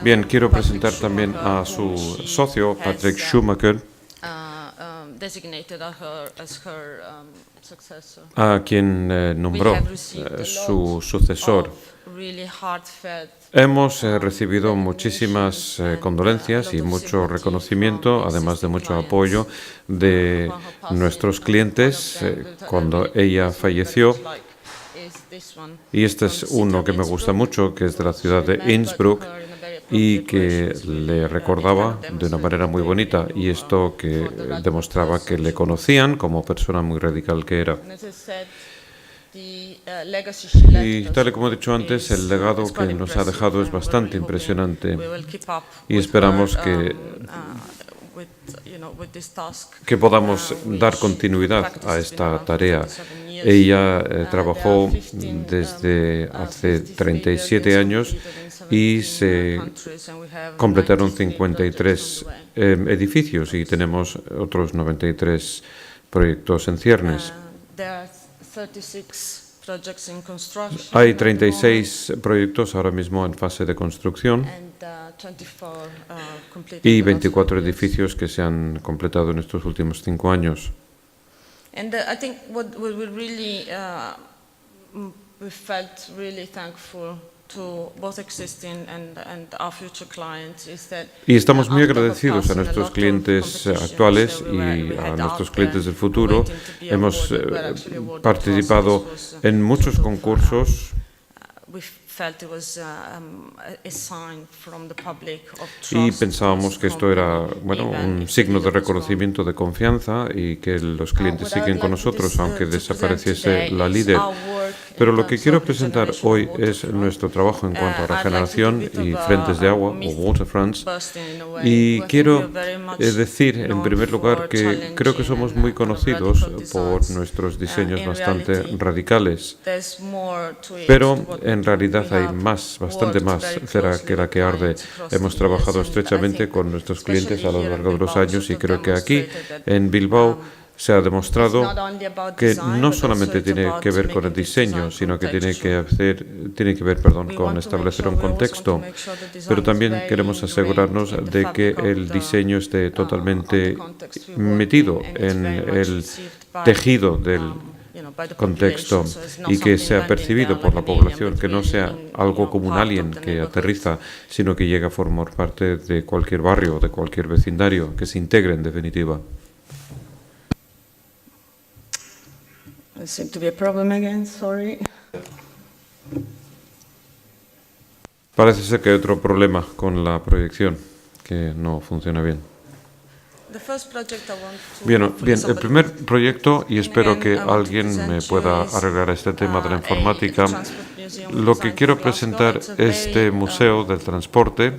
Bien, quiero presentar también a su socio, Patrick Schumacher, a quien nombró su sucesor. Hemos recibido muchísimas condolencias y mucho reconocimiento, además de mucho apoyo de nuestros clientes cuando ella falleció. Y este es uno que me gusta mucho, que es de la ciudad de Innsbruck y que le recordaba de una manera muy bonita, y esto que demostraba que le conocían como persona muy radical que era. Y tal y como he dicho antes, el legado que nos ha dejado es bastante impresionante y esperamos que podamos dar continuidad a esta tarea. Ella trabajó desde hace 37 años y se completaron 53 edificios y tenemos otros 93 proyectos en ciernes. Hay 36 proyectos ahora mismo en fase de construcción y 24 edificios que se han completado en estos últimos 5 años. Y estamos muy agradecidos a nuestros clientes actuales y a nuestros clientes del futuro. Hemos participado en muchos concursos y pensábamos que esto era, un signo de reconocimiento de confianza y que los clientes siguen con nosotros aunque desapareciese la líder. Pero lo que quiero presentar hoy es nuestro trabajo en cuanto a regeneración y frentes de agua o waterfronts. Y quiero decir en primer lugar que creo que somos muy conocidos por nuestros diseños bastante radicales. Pero en realidad hay bastante más cera que la que arde. Hemos trabajado estrechamente con nuestros clientes a lo largo de los años y creo que aquí en Bilbao se ha demostrado que no solamente tiene que ver con el diseño, sino que tiene que ver con establecer un contexto, pero también queremos asegurarnos de que el diseño esté totalmente metido en el tejido del contexto y que sea percibido por la población, que no sea algo como un alien que aterriza, sino que llega a formar parte de cualquier barrio, de cualquier vecindario, que se integre en definitiva. There seems to be a problem again, sorry. Parece ser que hay otro problema con la proyección, que no funciona bien. Bien, el primer proyecto, y espero que alguien me pueda arreglar este tema de la informática, lo que quiero presentar es este Museo del Transporte.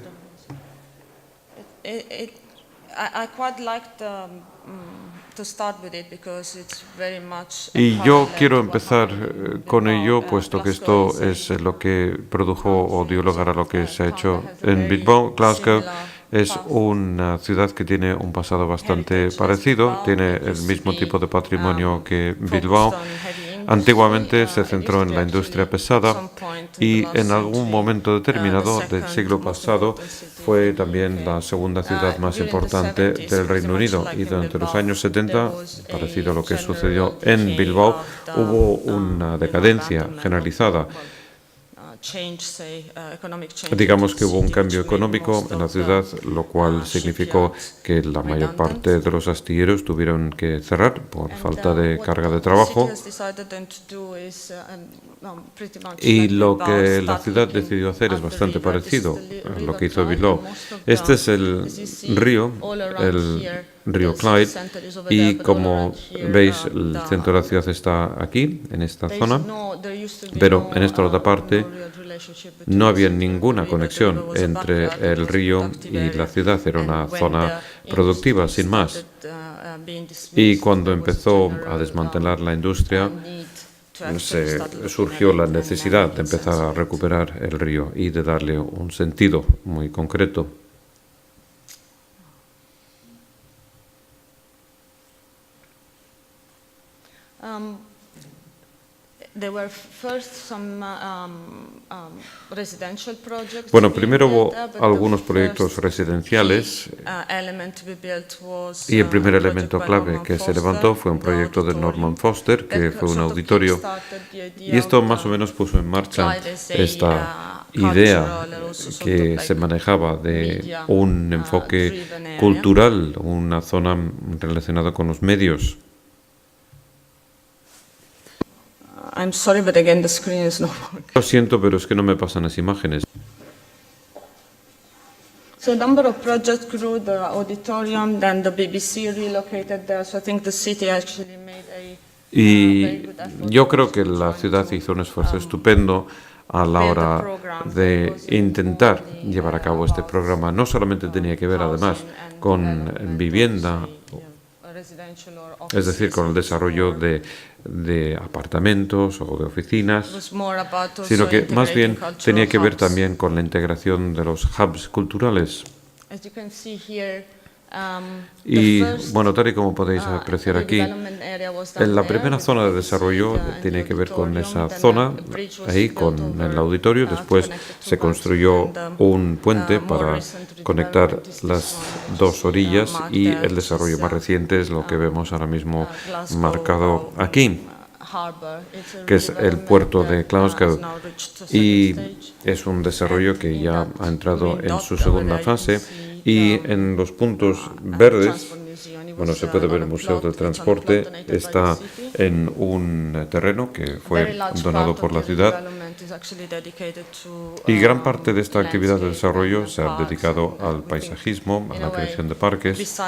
Y yo quiero empezar con ello, puesto que esto es lo que produjo o dio lugar a lo que se ha hecho en Bilbao. Glasgow es una ciudad que tiene un pasado bastante parecido, tiene el mismo tipo de patrimonio que Bilbao. Antiguamente se centró en la industria pesada y en algún momento determinado del siglo pasado fue también la segunda ciudad más importante del Reino Unido, y durante los años 70, parecido a lo que sucedió en Bilbao, hubo una decadencia generalizada. Digamos que hubo un cambio económico en la ciudad, lo cual significó que la mayor parte de los astilleros tuvieron que cerrar por falta de carga de trabajo. Y lo que la ciudad decidió hacer es bastante parecido a lo que hizo Bilbao. Este es el río Clyde, y como veis, el centro de la ciudad está aquí, en esta zona, pero en esta otra parte no había ninguna conexión entre el río y la ciudad, era una zona productiva, sin más. Y cuando empezó a desmantelar la industria, surgió la necesidad de empezar a recuperar el río y de darle un sentido muy concreto. Bueno, primero hubo algunos proyectos residenciales y el primer elemento clave que se levantó fue un proyecto de Norman Foster, que fue un auditorio, y esto más o menos puso en marcha esta idea que se manejaba de un enfoque cultural, una zona relacionada con los medios. I'm sorry, but again, the screen is not working. Lo siento, pero es que no me pasan las imágenes. So a number of projects grew, the auditorium, then the BBC relocated there, so I think the city actually made a Y yo creo que la ciudad hizo un esfuerzo estupendo a la hora de intentar llevar a cabo este programa. No solamente tenía que ver, además, con vivienda, es decir, con el desarrollo de apartamentos o de oficinas, sino que más bien tenía que ver también con la integración de los hubs culturales. Y bueno, tal y como podéis apreciar aquí, en la primera zona de desarrollo tiene que ver con esa zona, ahí con el auditorio. Después se construyó un puente para conectar las dos orillas y el desarrollo más reciente es lo que vemos ahora mismo marcado aquí, que es el puerto de Glasgow, y es un desarrollo que ya ha entrado en su segunda fase. Y en los puntos verdes, bueno, se puede ver el Museo del Transporte, está en un terreno que fue donado por la ciudad, y gran parte de esta actividad de desarrollo se ha dedicado al paisajismo, a la creación de parques.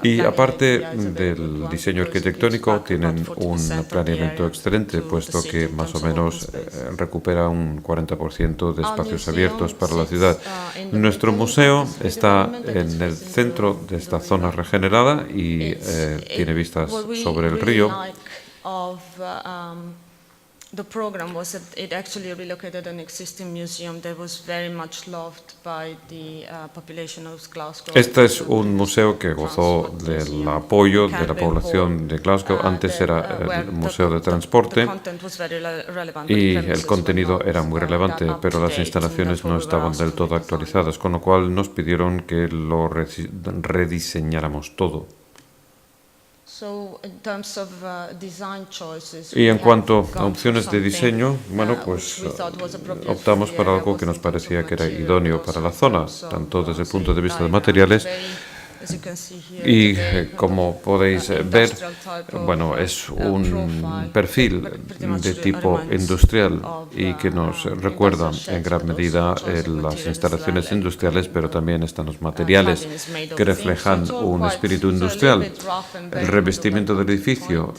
Y aparte del diseño arquitectónico, tienen un planeamiento excelente, puesto que más o menos recupera un 40% de espacios abiertos para la ciudad. Nuestro museo está en el centro de esta zona regenerada y tiene vistas sobre el río. The program was that it actually relocated an existing museum that was very much loved by the population of Glasgow. Este es un museo que gozó del apoyo de la población de Glasgow. Antes era el Museo de Transporte y el contenido era muy relevante, pero las instalaciones no estaban del todo actualizadas, con lo cual nos pidieron que lo rediseñáramos todo. Y en cuanto a opciones de diseño, bueno, pues optamos por algo que nos parecía que era idóneo para la zona, tanto desde el punto de vista de materiales y, como podéis ver, bueno, es un perfil de tipo industrial y que nos recuerda en gran medida las instalaciones industriales, pero también están los materiales que reflejan un espíritu industrial. El revestimiento del edificio.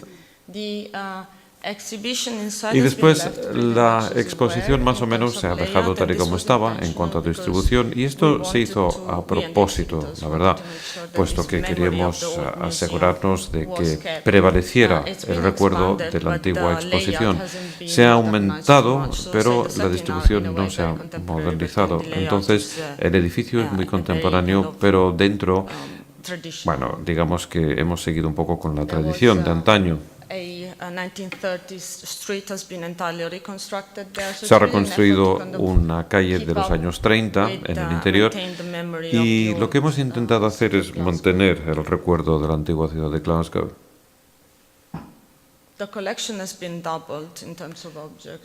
Y después la exposición más o menos se ha dejado tal y como estaba en cuanto a distribución, y esto se hizo a propósito, la verdad, puesto que queríamos asegurarnos de que prevaleciera el recuerdo de la antigua exposición. Se ha aumentado, pero la distribución no se ha modernizado. Entonces, el edificio es muy contemporáneo, pero dentro, bueno, digamos que hemos seguido un poco con la tradición de antaño. Se ha reconstruido una calle de los años 30 en el interior, y lo que hemos intentado hacer es mantener el recuerdo de la antigua ciudad de Glasgow.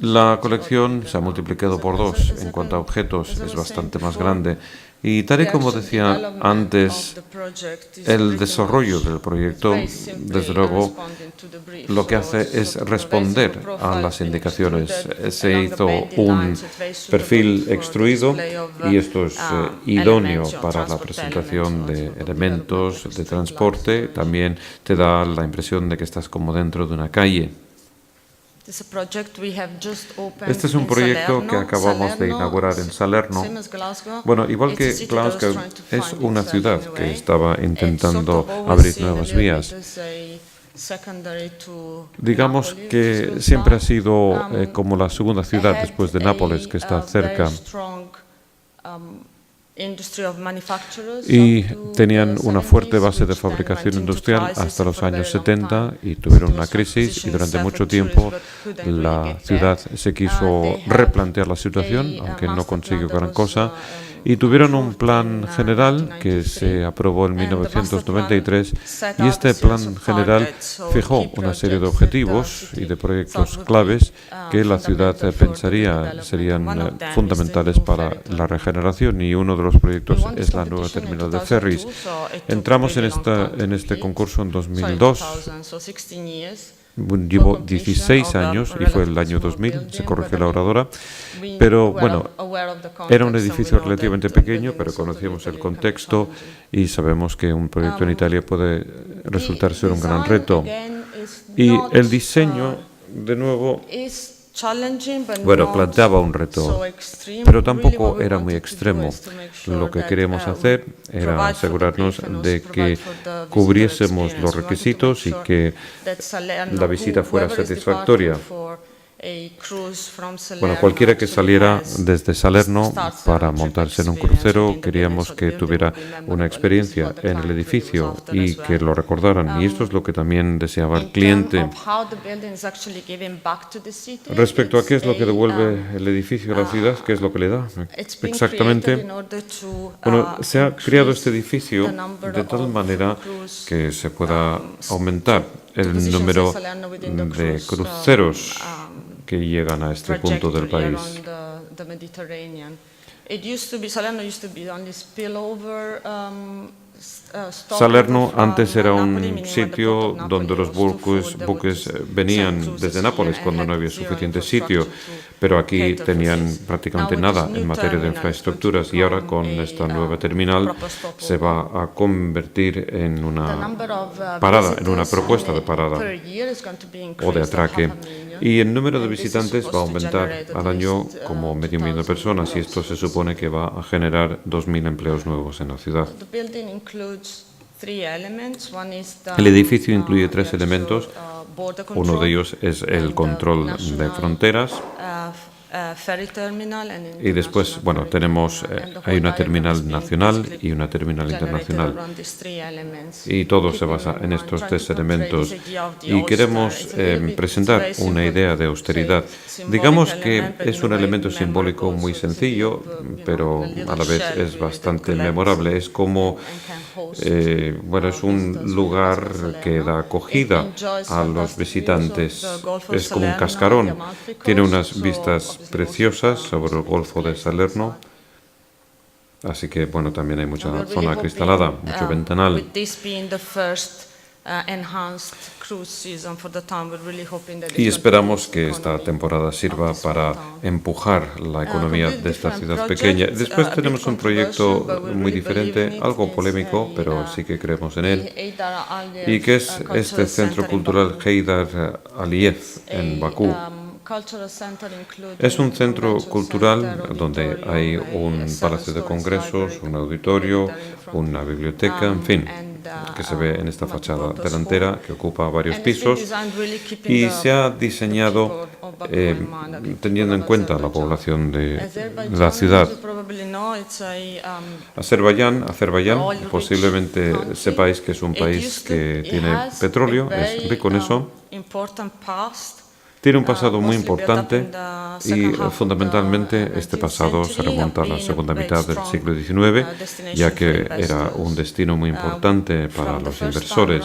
La colección se ha multiplicado por 2 en cuanto a objetos, es bastante más grande. Y tal y como decía antes, el desarrollo del proyecto, desde luego, lo que hace es responder a las indicaciones. Se hizo un perfil extruido y esto es idóneo para la presentación de elementos de transporte. También te da la impresión de que estás como dentro de una calle. Este es un proyecto que acabamos de inaugurar en Salerno. Bueno, igual que Glasgow, es una ciudad que estaba intentando abrir nuevas vías. Digamos que siempre ha sido como la segunda ciudad después de Nápoles, que está cerca. y tenían una fuerte base de fabricación industrial hasta los años 70 y tuvieron una crisis y durante mucho tiempo la ciudad se quiso replantear la situación, aunque no consiguió gran cosa. Y tuvieron un plan general que se aprobó en 1993 y este plan general fijó una serie de objetivos y de proyectos claves que la ciudad pensaría serían fundamentales para la regeneración y uno de los proyectos es la nueva terminal de ferries. Entramos en este concurso en 2002. Llevó 16 años y fue el año 2000, se corrigió la oradora, pero bueno, era un edificio relativamente pequeño, pero conocíamos el contexto y sabemos que un proyecto en Italia puede resultar ser un gran reto. Y el diseño, de nuevo, bueno, planteaba un reto, pero tampoco era muy extremo. Lo que queríamos hacer era asegurarnos de que cubriésemos los requisitos y que la visita fuera satisfactoria. Bueno, cualquiera que saliera desde Salerno para montarse en un crucero, queríamos que tuviera una experiencia en el edificio y que lo recordaran. Y esto es lo que también deseaba el cliente. Respecto a qué es lo que devuelve el edificio a la ciudad, qué es lo que le da exactamente. Bueno, se ha creado este edificio de tal manera que se pueda aumentar el número de cruceros que llegan a este punto del país. Salerno antes era un sitio donde los buques venían desde Nápoles cuando no había suficiente sitio, pero aquí tenían prácticamente nada en materia de infraestructuras y ahora con esta nueva terminal se va a convertir en una parada, en una propuesta de parada o de atraque. Y el número de visitantes va a aumentar al año como medio millón de personas y esto se supone que va a generar 2.000 empleos nuevos en la ciudad. El edificio incluye 3 elementos. Uno de ellos es el control de fronteras. Y después, bueno, hay una terminal nacional y una terminal internacional. Y todo se basa en estos 3 elementos. Y queremos presentar una idea de austeridad. Digamos que es un elemento simbólico muy sencillo, pero a la vez es bastante memorable. Es como, bueno, es un lugar que da acogida a los visitantes. Es como un cascarón. Tiene unas vistas preciosas sobre el Golfo de Salerno, así que bueno, también hay mucha zona acristalada, mucho ventanal. Y esperamos que esta temporada sirva para empujar la economía de esta ciudad pequeña. Después tenemos un proyecto muy diferente, algo polémico, pero sí que creemos en él, y que es este Centro Cultural Heydar Aliyev en Bakú. Es un centro cultural donde hay un palacio de congresos, un auditorio, una biblioteca, en fin, que se ve en esta fachada delantera que ocupa varios pisos y se ha diseñado teniendo en cuenta la población de la ciudad. Azerbaiyán, posiblemente sepáis que es un país que tiene petróleo, es rico en eso. Tiene un pasado muy importante y fundamentalmente este pasado se remonta a la segunda mitad del siglo XIX, ya que era un destino muy importante para los inversores.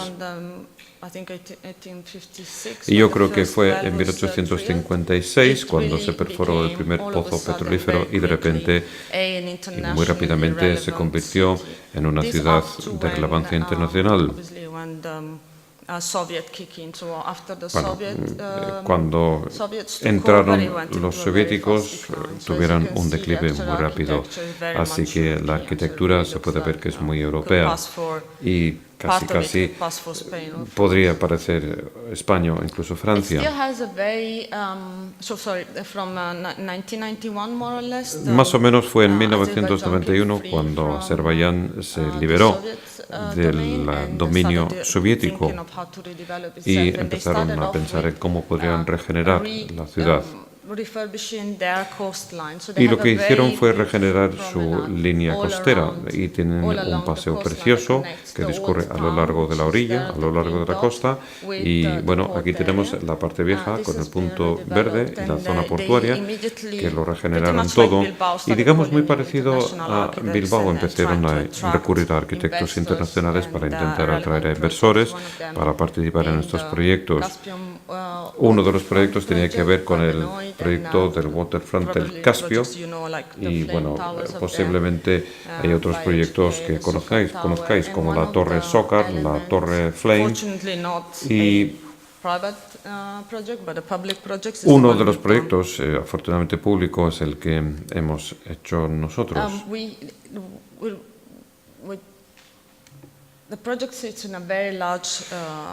Y yo creo que fue en 1856 cuando se perforó el primer pozo petrolífero y de repente, y muy rápidamente, se convirtió en una ciudad de relevancia internacional. Cuando entraron los soviéticos, tuvieron un declive muy rápido, así que la arquitectura se puede ver que es muy europea y casi podría parecer España o incluso Francia. Más o menos fue en 1991 cuando Azerbaiyán se liberó del dominio soviético y empezaron a pensar en cómo podrían regenerar la ciudad. refurbishing their coastline. So Y lo que hicieron fue regenerar su línea costera y tienen un paseo precioso que discurre a lo largo de la orilla, a lo largo de la costa. Y bueno, aquí tenemos la parte vieja con el punto verde y la zona portuaria que lo regeneraron todo. Y digamos muy parecido a Bilbao, empezaron a recurrir a arquitectos internacionales para intentar atraer a inversores para participar en estos proyectos. Uno de los proyectos tenía que ver con el proyecto del waterfront del Caspio y bueno, posiblemente hay otros proyectos que conozcáis como la Torre Sócar, la Torre Flame y uno de los proyectos, afortunadamente público, es el que hemos hecho nosotros.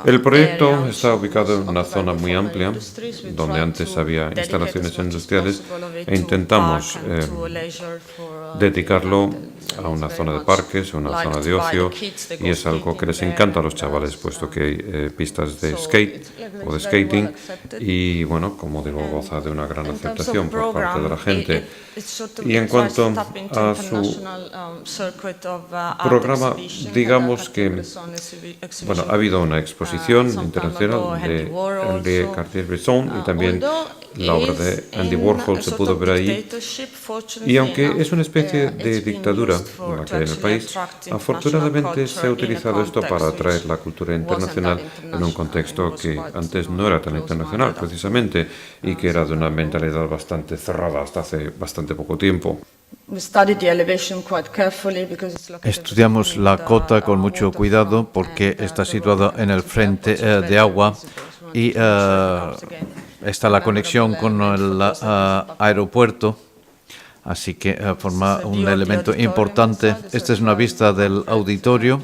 El proyecto está ubicado en una zona muy amplia, donde antes había instalaciones industriales, e intentamos dedicarlo a una zona de parques, a una zona de ocio, y es algo que les encanta a los chavales, puesto que hay pistas de skate o de skating, y bueno, como digo, goza de una gran aceptación por parte de la gente. Y en cuanto a su programa, digamos que bueno, ha habido una exposición internacional de Henri Cartier-Bresson y también la obra de Andy Warhol se pudo ver ahí. Y aunque es una especie de dictadura la que hay en el país, afortunadamente se ha utilizado esto para atraer la cultura internacional en un contexto que antes no era tan internacional, precisamente, y que era de una mentalidad bastante cerrada hasta hace bastante poco tiempo. Estudiamos la cota con mucho cuidado porque está situada en el frente de agua y está la conexión con el aeropuerto, así que forma un elemento importante. Esta es una vista del auditorio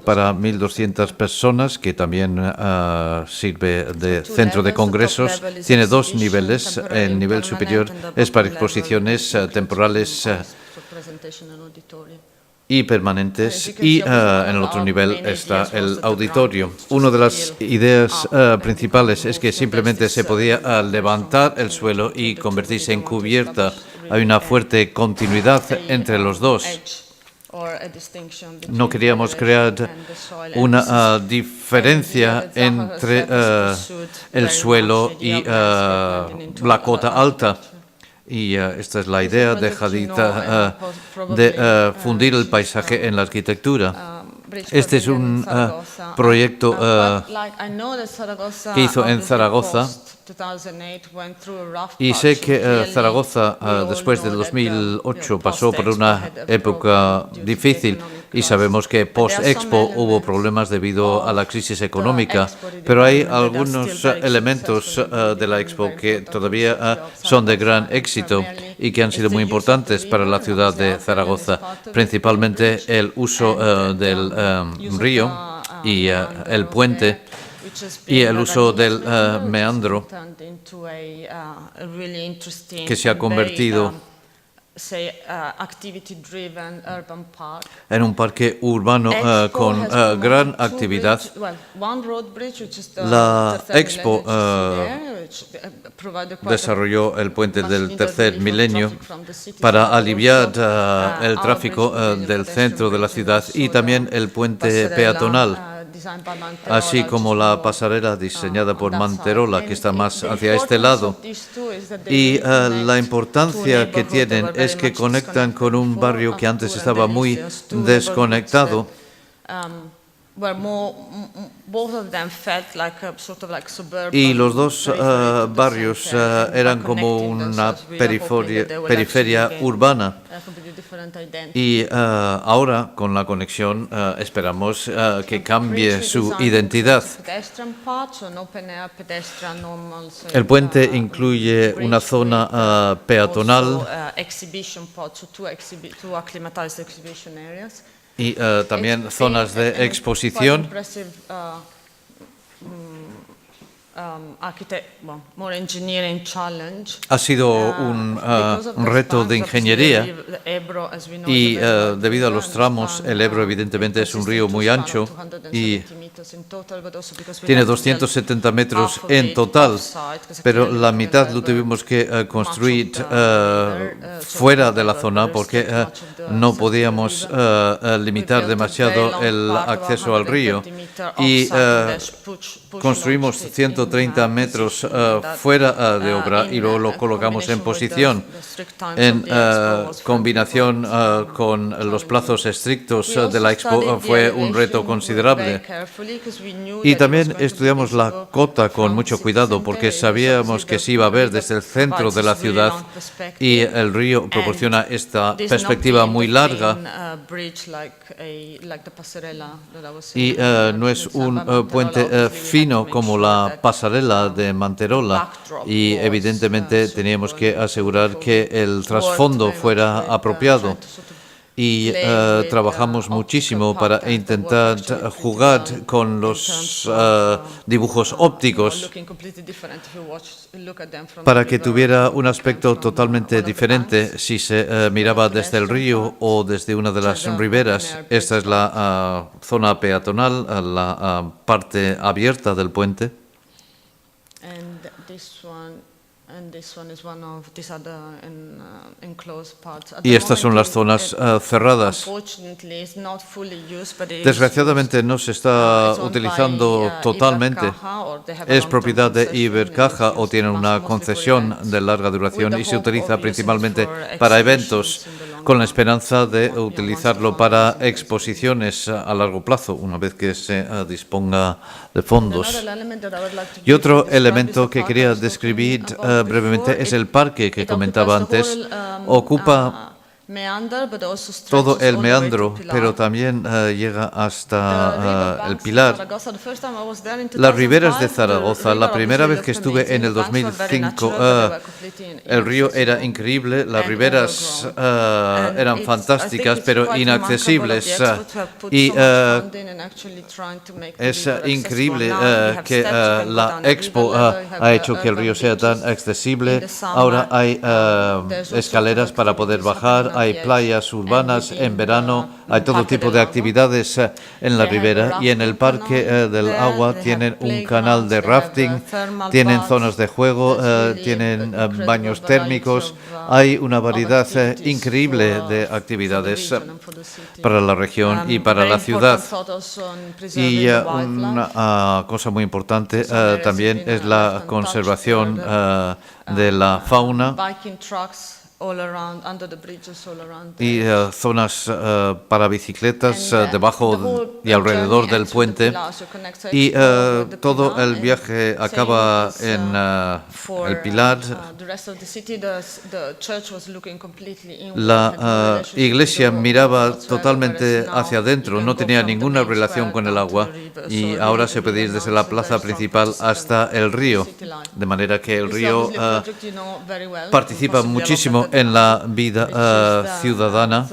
para 1.200 personas, que también sirve de centro de congresos. Tiene dos niveles. El nivel superior es para exposiciones temporales y permanentes, y en el otro nivel está el auditorio. Una de las ideas principales es que simplemente se podía levantar el suelo y convertirse en cubierta. Hay una fuerte continuidad entre los dos. No queríamos crear una diferencia entre el suelo y la cota alta. Y esta es la idea de Hadid de fundir el paisaje en la arquitectura. Este es un proyecto que hizo en Zaragoza, y sé que Zaragoza después del 2008 pasó por una época difícil, y sabemos que post-Expo hubo problemas debido a la crisis económica, pero hay algunos elementos de la Expo que todavía son de gran éxito y que han sido muy importantes para la ciudad de Zaragoza, principalmente el uso del río y el puente y el uso del meandro, que se ha convertido en un parque urbano con gran actividad. La Expo desarrolló el puente del tercer milenio para aliviar el tráfico del centro de la ciudad, y también el puente peatonal, así como la pasarela diseñada por Manterola, que está más hacia este lado. Y la importancia que tienen es que conectan con un barrio que antes estaba muy desconectado. Y los dos barrios eran como una periferia urbana. Y ahora, con la conexión, esperamos que cambie su identidad. El puente incluye una zona peatonal y también zonas de exposición. Ha sido un reto de ingeniería, y debido a los tramos, el Ebro evidentemente es un río muy ancho, y Tiene 270 metros en total, pero la mitad lo tuvimos que construir fuera de la zona porque no podíamos limitar demasiado el acceso al río y construimos 130 metros fuera de obra y luego lo colocamos en posición en combinación con los plazos estrictos de la Expo. Fue un reto considerable. Y también estudiamos la cota con mucho cuidado porque sabíamos que se iba a ver desde el centro de la ciudad y el río proporciona esta perspectiva muy larga y no es un puente fino como la pasarela de Manterola y evidentemente teníamos que asegurar que el trasfondo fuera apropiado. Y trabajamos muchísimo para intentar jugar con los dibujos ópticos para que tuviera un aspecto totalmente diferente si se miraba desde el río o desde una de las riberas. Esta es la zona peatonal, la parte abierta del puente. Y estas son las zonas cerradas. Desgraciadamente no se está utilizando totalmente. Es propiedad de Ibercaja o tiene una concesión de larga duración y se utiliza principalmente para eventos, con la esperanza de utilizarlo para exposiciones a largo plazo, una vez que se disponga de fondos. Y otro elemento que quería describir brevemente es el parque que comentaba antes. Ocupa todo el meandro, pero también llega hasta el Pilar. Las riberas de Zaragoza, la primera vez que estuve en el 2005, el río era increíble, las riberas eran fantásticas, pero inaccesibles. Y es increíble que la Expo ha hecho que el río sea tan accesible. Ahora hay escaleras para poder bajar. Hay playas urbanas en verano, hay todo tipo de actividades en la ribera y en el parque del agua tienen un canal de rafting, tienen zonas de juego, tienen baños térmicos, hay una variedad increíble de actividades para la región y para la ciudad. Y una cosa muy importante también es la conservación de la fauna y zonas para bicicletas debajo y alrededor del puente y todo el viaje acaba en el Pilar. La iglesia miraba totalmente hacia adentro, no tenía ninguna relación con el agua y ahora se puede ir desde la plaza principal hasta el río, de manera que el río participa muchísimo en la vida ciudadana.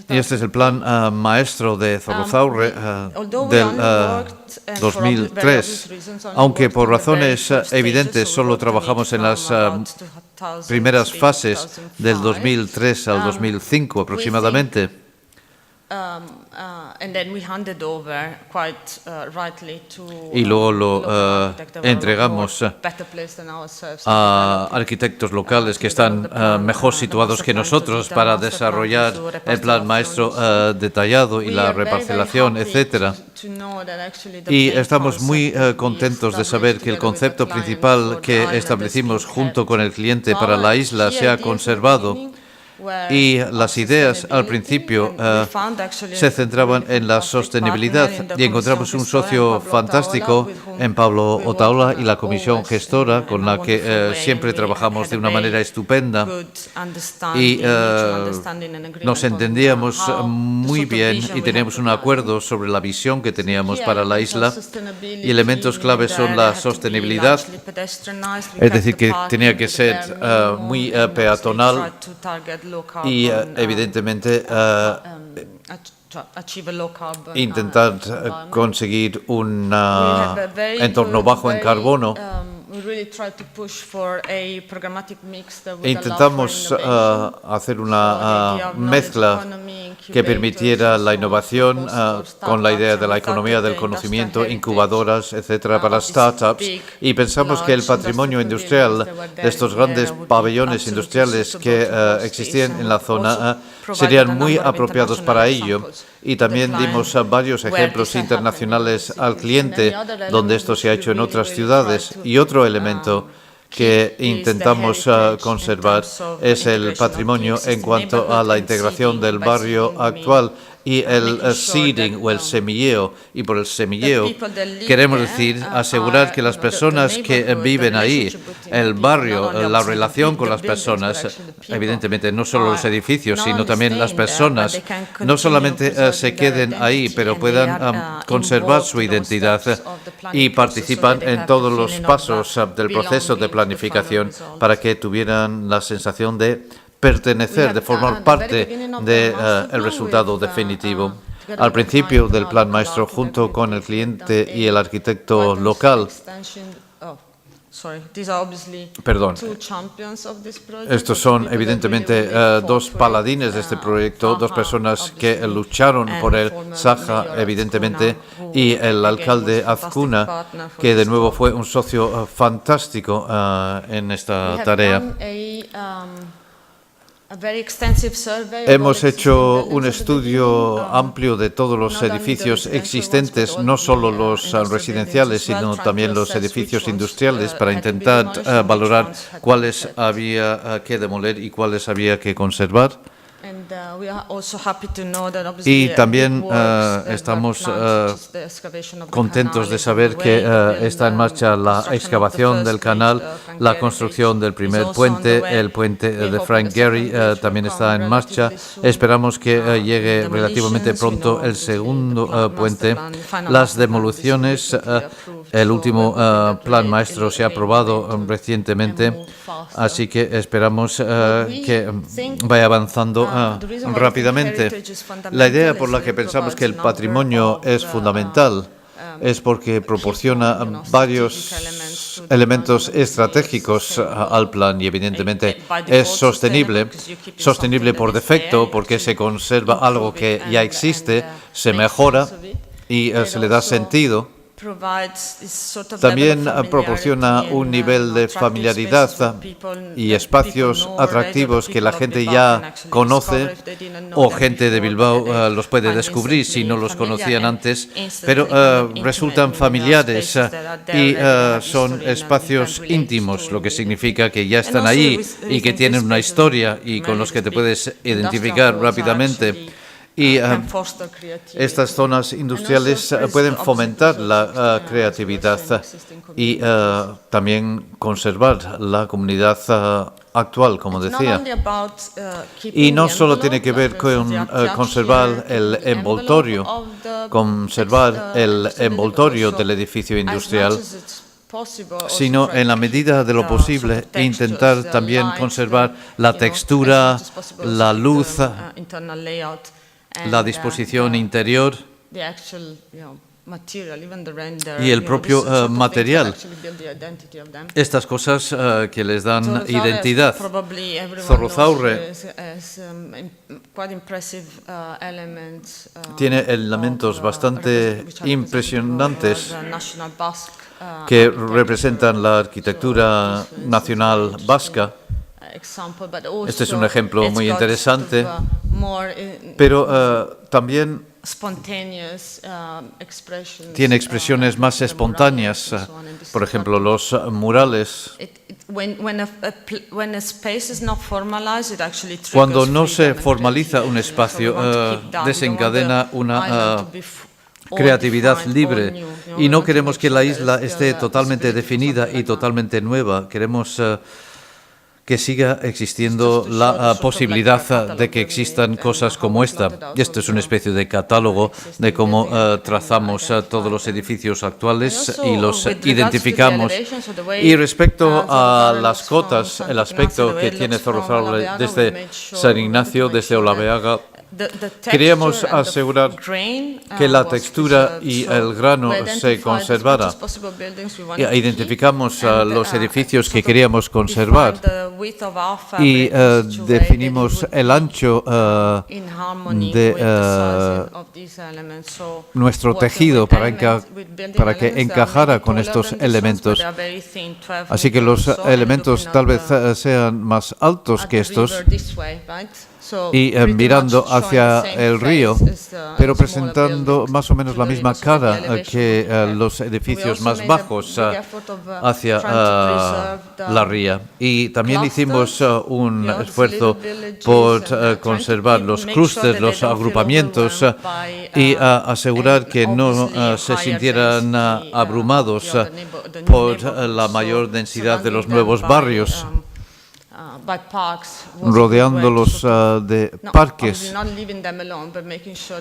Y este es el plan maestro de Zorrozaurre del 2003. Aunque por razones evidentes solo trabajamos en las primeras fases del 2003 al 2005 aproximadamente. Y luego lo entregamos a arquitectos locales que están mejor situados que nosotros para desarrollar el plan maestro detallado y la reparcelación, etcétera. Y estamos muy contentos de saber que el concepto principal que establecimos junto con el cliente para la isla se ha conservado. Y las ideas al principio se centraban en la sostenibilidad y encontramos un socio fantástico en Pablo Otaola y la comisión gestora con la que siempre trabajamos de una manera estupenda y nos entendíamos muy bien y teníamos un acuerdo sobre la visión que teníamos para la isla y elementos claves son la sostenibilidad, es decir, que tenía que ser muy peatonal y evidentemente intentar conseguir un entorno bajo en carbono. Intentamos hacer una mezcla que permitiera la innovación con la idea de la economía del conocimiento, incubadoras, etcétera, para startups. Y pensamos que el patrimonio industrial de estos grandes pabellones industriales que existían en la zona serían muy apropiados para ello. Y también dimos varios ejemplos internacionales al cliente donde esto se ha hecho en otras ciudades. Y otro elemento que intentamos conservar es el patrimonio en cuanto a la integración del barrio actual y el seeding o el semilleo. Y por el semilleo queremos decir asegurar que las personas que viven ahí, el barrio, la relación con las personas, evidentemente no solo los edificios, sino también las personas, no solamente se queden ahí, pero puedan conservar su identidad y participan en todos los pasos del proceso de planificación para que tuvieran la sensación de pertenecer, de formar parte del resultado definitivo. Al principio del plan maestro, junto con el cliente y el arquitecto local, perdón, estos son evidentemente dos paladines de este proyecto, dos personas que lucharon por el Saja, evidentemente, y el alcalde Azcuna, que de nuevo fue un socio fantástico en esta tarea. Hemos hecho un estudio amplio de todos los edificios existentes, no solo los residenciales, sino también los edificios industriales, para intentar valorar cuáles había que demoler y cuáles había que conservar. Y también estamos contentos de saber que está en marcha la excavación del canal, la construcción del primer puente, el puente de Frank Gehry también está en marcha. Esperamos que llegue relativamente pronto el segundo puente. Las demoliciones, el último plan maestro se ha aprobado recientemente, así que esperamos que vaya avanzando rápidamente. La idea por la que pensamos que el patrimonio es fundamental es porque proporciona varios elementos estratégicos al plan y evidentemente es sostenible por defecto porque se conserva algo que ya existe, se mejora y se le da sentido. También proporciona un nivel de familiaridad y espacios atractivos que la gente ya conoce o gente de Bilbao los puede descubrir si no los conocían antes, pero resultan familiares y son espacios íntimos, lo que significa que ya están ahí y que tienen una historia y con los que te puedes identificar rápidamente. Y estas zonas industriales pueden fomentar la creatividad y también conservar la comunidad actual, como decía. Y no solo tiene que ver con conservar el envoltorio del edificio industrial, sino en la medida de lo posible intentar también conservar la textura, la luz, la disposición interior y el propio material. Estas cosas que les dan identidad. Zorrozaurre tiene elementos bastante impresionantes que representan la arquitectura nacional vasca. Este es un ejemplo muy interesante, pero también tiene expresiones más espontáneas. Por ejemplo, los murales. Cuando no se formaliza un espacio, desencadena una creatividad libre. Y no queremos que la isla esté totalmente definida y totalmente nueva. Queremos que siga existiendo la posibilidad de que existan cosas como esta. Y esto es una especie de catálogo de cómo trazamos todos los edificios actuales y los identificamos. Y respecto a las cotas, el aspecto que tiene Zorrozaurre desde San Ignacio, desde Olabeaga, Queríamos asegurar que la textura y el grano se conservara. Identificamos los edificios que queríamos conservar y definimos el ancho de nuestro tejido para que encajara con estos elementos. Así que los elementos tal vez sean más altos que estos y mirando hacia el río, pero presentando más o menos la misma cara que los edificios más bajos hacia la ría. Y también hicimos un esfuerzo por conservar los clústeres, los agrupamientos y asegurar que no se sintieran abrumados por la mayor densidad de los nuevos barrios, rodeándolos de parques.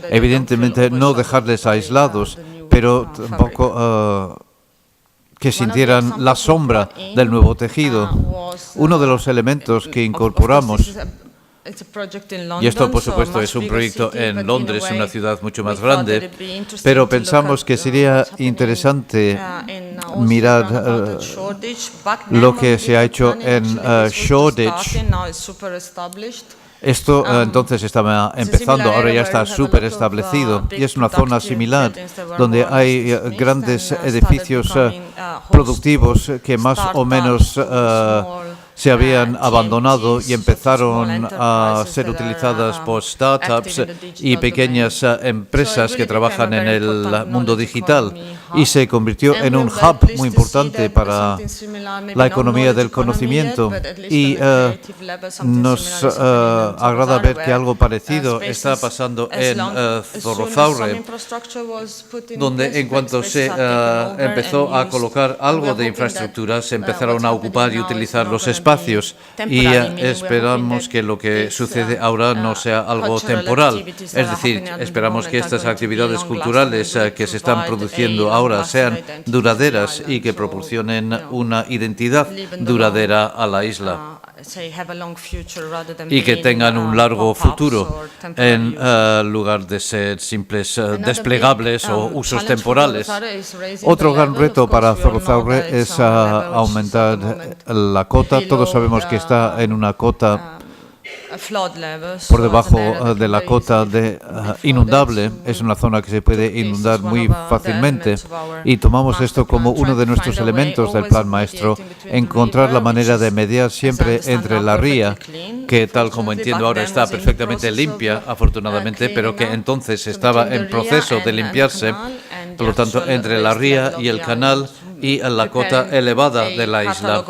Evidentemente no dejarles aislados, pero tampoco que sintieran la sombra del nuevo tejido. Uno de los elementos que incorporamos, y esto por supuesto es un proyecto en Londres, una ciudad mucho más grande, pero pensamos que sería interesante mirar lo que se ha hecho en Shoreditch. Esto entonces estaba empezando, ahora ya está súper establecido y es una zona similar donde hay grandes edificios productivos que más o menos se habían abandonado y empezaron a ser utilizadas por startups y pequeñas empresas que trabajan en el mundo digital y se convirtió en un hub muy importante para la economía del conocimiento y nos agrada ver que algo parecido está pasando en Zorrozaurre, donde en cuanto se empezó a colocar algo de infraestructura se empezaron a ocupar y utilizar los espacios y esperamos que lo que sucede ahora no sea algo temporal. Es decir, esperamos que estas actividades culturales que se están produciendo ahora sean duraderas y que proporcionen una identidad duradera a la isla y que tengan un largo futuro en lugar de ser simples desplegables o usos temporales. Otro gran reto para Zorrozaurre es aumentar la cota. Todos sabemos que está en una cota por debajo de la cota de inundable. Es una zona que se puede inundar muy fácilmente y tomamos esto como uno de nuestros elementos del plan maestro, encontrar la manera de mediar siempre entre la ría, que tal como entiendo ahora está perfectamente limpia, afortunadamente, pero que entonces estaba en proceso de limpiarse, por lo tanto, entre la ría y el canal y la cota elevada de la isla,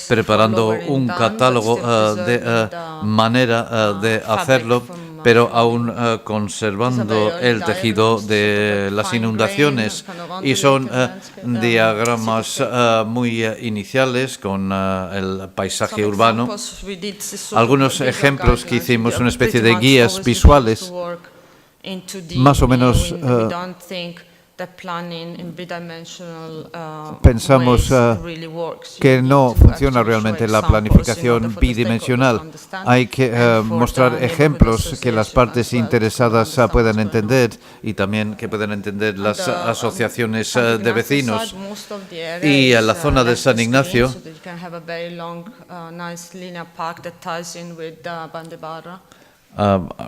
preparando un catálogo de manera de hacerlo, pero aún conservando el tejido de las inundaciones. Y son diagramas muy iniciales con el paisaje urbano. Algunos ejemplos que hicimos, una especie de guías visuales, más o menos. Pensamos que no funciona realmente la planificación bidimensional. Hay que mostrar ejemplos que las partes interesadas puedan entender y también que puedan entender las asociaciones de vecinos. Y en la zona de San Ignacio,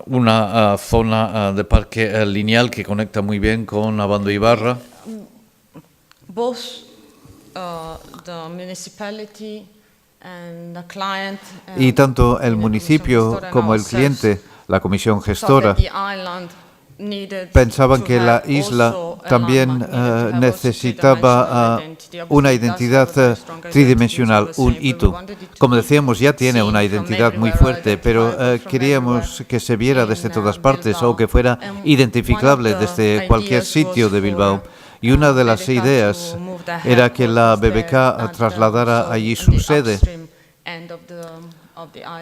una zona de parque lineal que conecta muy bien con Abando Ibarra. Y tanto el municipio como el cliente, la comisión gestora, pensaban que la isla también necesitaba una identidad tridimensional, un hito. Como decíamos, ya tiene una identidad muy fuerte, pero queríamos que se viera desde todas partes o que fuera identificable desde cualquier sitio de Bilbao. Y una de las ideas era que la BBK trasladara allí su sede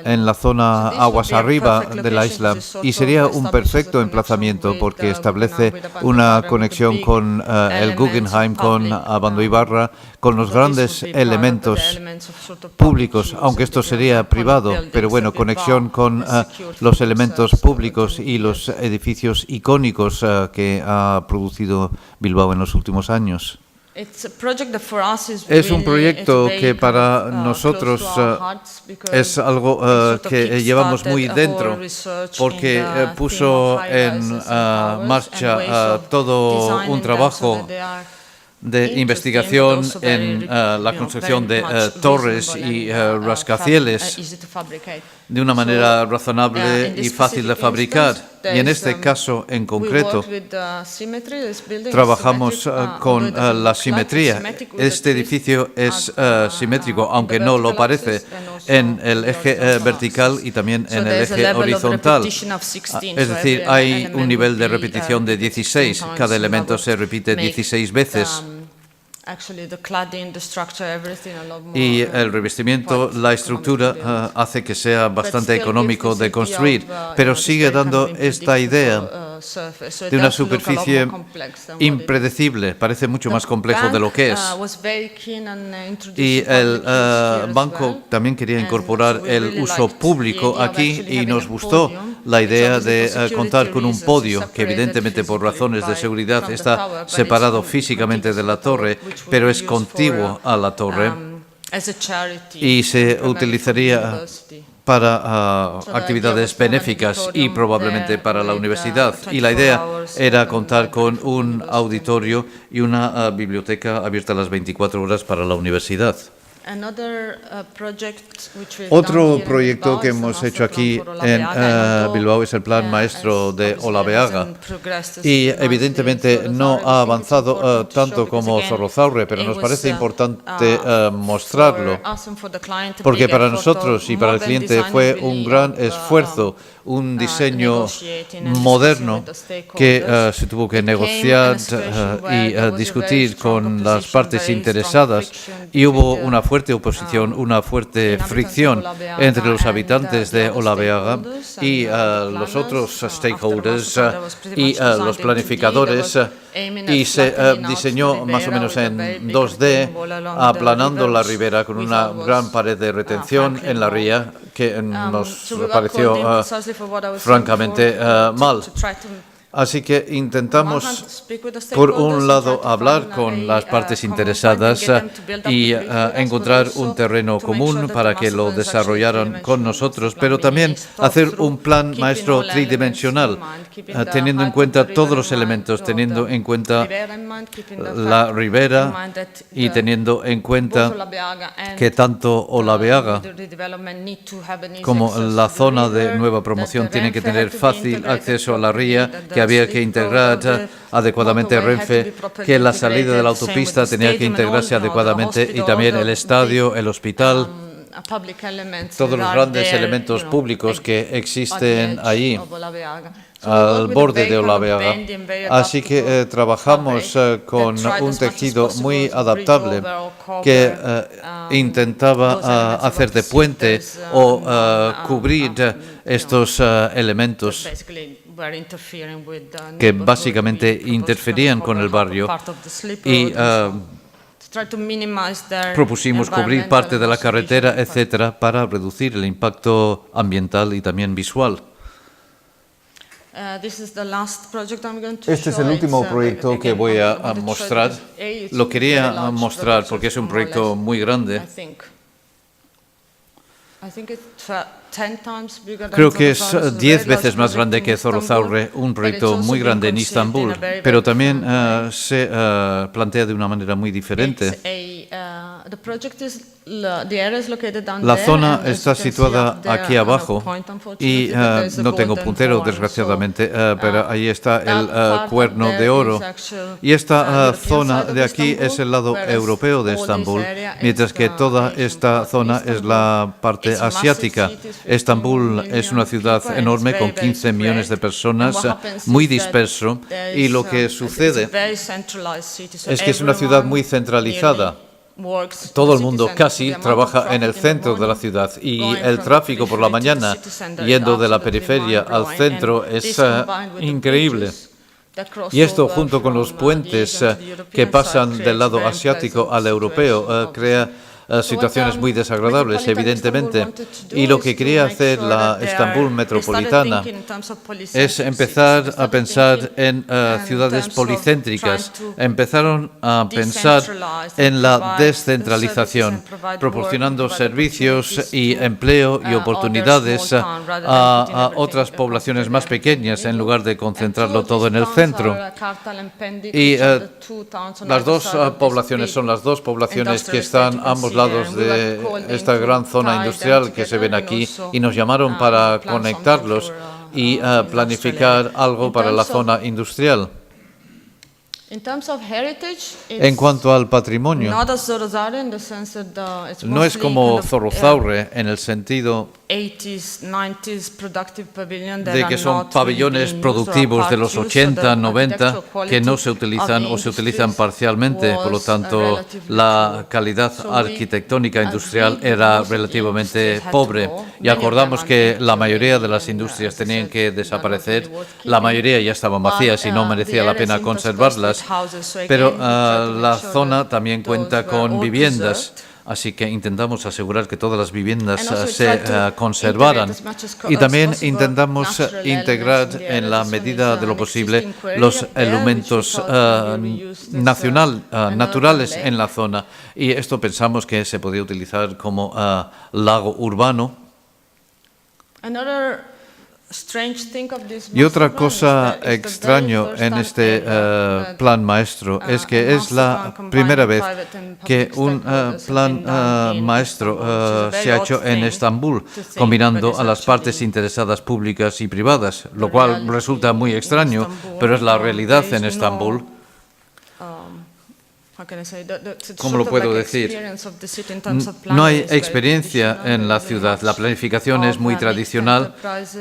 en la zona aguas arriba de la isla, y sería un perfecto emplazamiento porque establece una conexión con el Guggenheim, con Abandoibarra, con los grandes elementos públicos, aunque esto sería privado, pero bueno, conexión con los elementos públicos y los edificios icónicos que ha producido Bilbao en los últimos años. Es un proyecto que para nosotros es algo que llevamos muy dentro, porque puso en marcha todo un trabajo de investigación en la construcción de torres y rascacielos de una manera razonable y fácil de fabricar. Y en este caso en concreto trabajamos con la simetría. Este edificio es simétrico, aunque no lo parece, en el eje vertical y también en el eje horizontal. Es decir, hay un nivel de repetición de 16. Cada elemento se repite 16 veces. Y el revestimiento, la estructura, hace que sea bastante económico de construir, pero sigue dando esta idea de una superficie impredecible, parece mucho más complejo de lo que es. Y el banco también quería incorporar el uso público aquí y nos gustó la idea de contar con un podio que evidentemente por razones de seguridad está separado físicamente de la torre, pero es contiguo a la torre y se utilizaría para actividades benéficas y probablemente para la universidad. Y la idea era contar con un auditorio y una biblioteca abierta las 24 horas para la universidad. Otro proyecto que hemos hecho aquí en Bilbao es el Plan Maestro de Olabeaga, y evidentemente no ha avanzado tanto como Zorrozaurre, pero nos parece importante mostrarlo, porque para nosotros y para el cliente fue un gran esfuerzo, un diseño moderno que se tuvo que negociar y discutir con las partes interesadas, y hubo una fuerte oposición, una fuerte fricción entre los habitantes de Olabeaga y los otros stakeholders y los planificadores, y se diseñó más o menos en 2D, aplanando la ribera con una gran pared de retención en la ría que nos pareció francamente mal. Así que intentamos, por un lado, hablar con las partes interesadas y encontrar un terreno común para que lo desarrollaran con nosotros, pero también hacer un plan maestro tridimensional, teniendo en cuenta todos los elementos, teniendo en cuenta la ribera y teniendo en cuenta que tanto Olabeaga como la zona de nueva promoción tienen que tener fácil acceso a la ría, que había que integrar adecuadamente Renfe, que la salida de la autopista tenía que integrarse adecuadamente, y también el estadio, el hospital, todos los grandes elementos públicos que existen allí al borde de Olabeaga. Así que trabajamos con un tejido muy adaptable que intentaba hacer de puente o cubrir estos elementos que básicamente interferían con el barrio, y propusimos cubrir parte de la carretera, etcétera, para reducir el impacto ambiental y también visual. Este es el último proyecto que voy a mostrar. Lo quería mostrar porque es un proyecto muy grande. Creo que es 10 veces más grande que Zorrozaurre, un proyecto muy grande en Istambul, pero también se plantea de una manera muy diferente. La zona está situada aquí abajo y no tengo puntero, desgraciadamente, pero ahí está el Cuerno de Oro. Y esta zona de aquí es el lado europeo de Estambul, mientras que toda esta zona es la parte asiática. Estambul es una ciudad enorme con 15 millones de personas, muy disperso, y lo que sucede es que es una ciudad muy centralizada. todo el mundo casi trabaja en el centro de la ciudad y el tráfico por la mañana yendo de la periferia al centro es increíble. Y esto, junto con los puentes que pasan del lado asiático al europeo, crea situaciones muy desagradables, evidentemente. Y lo que quería hacer la Estambul metropolitana es empezar a pensar en ciudades policéntricas. Empezaron a pensar en la descentralización, proporcionando servicios y empleo y oportunidades a otras poblaciones más pequeñas en lugar de concentrarlo todo en el centro. Y las dos poblaciones son las dos poblaciones que están ambos lados de esta gran zona industrial que se ven aquí y nos llamaron para conectarlos y planificar algo para la zona industrial. En cuanto al patrimonio, no es como Zorrozaurre en el sentido de que son pabellones productivos de los 80, 90 que no se utilizan o se utilizan parcialmente, por lo tanto la calidad arquitectónica industrial era relativamente pobre y acordamos que la mayoría de las industrias tenían que desaparecer, la mayoría ya estaban vacías y no merecía la pena conservarlas, pero la zona también cuenta con viviendas. Así que intentamos asegurar que todas las viviendas se conservaran y también intentamos integrar en la medida de lo posible los elementos naturales en la zona. Y esto pensamos que se podía utilizar como lago urbano. Y otra cosa extraña en este plan maestro es que es la primera vez que un plan maestro se ha hecho en Estambul, combinando a las partes interesadas públicas y privadas, lo cual resulta muy extraño, pero es la realidad en Estambul. ¿Cómo lo puedo decir? No hay experiencia en la ciudad. La planificación es muy tradicional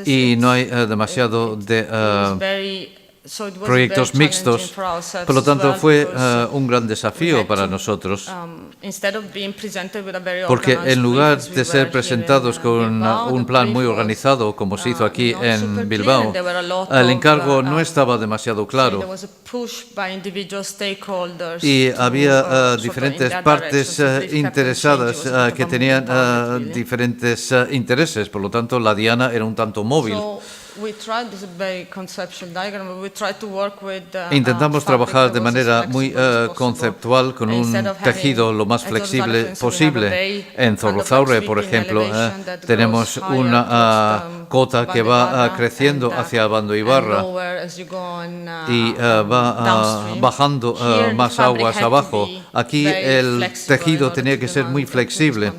y no hay demasiado de proyectos mixtos. Por lo tanto, fue un gran desafío para nosotros, porque en lugar de ser presentados con un plan muy organizado, como se hizo aquí en Bilbao, el encargo no estaba demasiado claro y había diferentes partes interesadas que tenían diferentes intereses. Por lo tanto, la diana era un tanto móvil. Intentamos trabajar de manera muy conceptual con un tejido lo más flexible posible. En Zorrozaurre, por ejemplo, tenemos una cota que va creciendo hacia Abandoibarra y va bajando más aguas abajo. Aquí el tejido tenía que ser muy flexible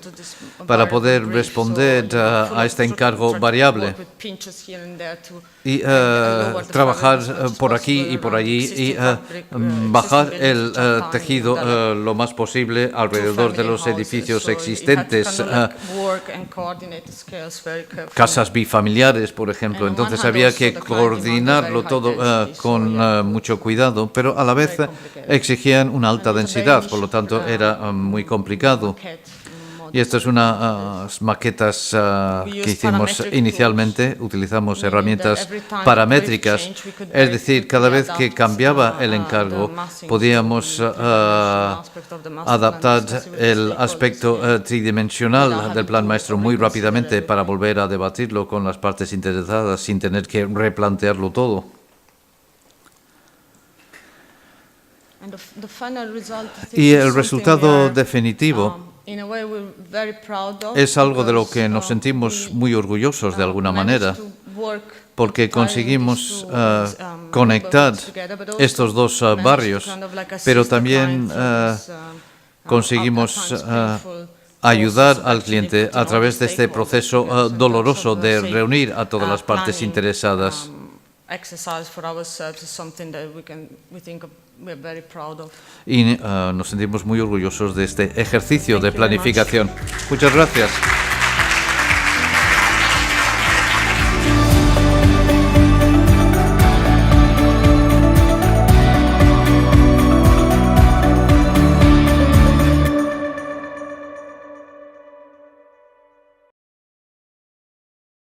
para poder responder a este encargo variable y trabajar por aquí y por allí y bajar el tejido lo más posible alrededor de los edificios existentes, casas bifamiliares, por ejemplo. Entonces había que coordinarlo todo con mucho cuidado, pero a la vez exigían una alta densidad, por lo tanto era muy complicado. Y estas son unas maquetas que hicimos inicialmente. Utilizamos herramientas paramétricas, es decir, cada vez que cambiaba el encargo podíamos adaptar el aspecto tridimensional del plan maestro muy rápidamente para volver a debatirlo con las partes interesadas sin tener que replantearlo todo. Y el resultado definitivo es algo de lo que nos sentimos muy orgullosos de alguna manera, porque conseguimos conectar estos dos barrios, pero también conseguimos ayudar al cliente a través de este proceso doloroso de reunir a todas las partes interesadas. Y nos sentimos muy orgullosos de este ejercicio de planificación. Muchas gracias.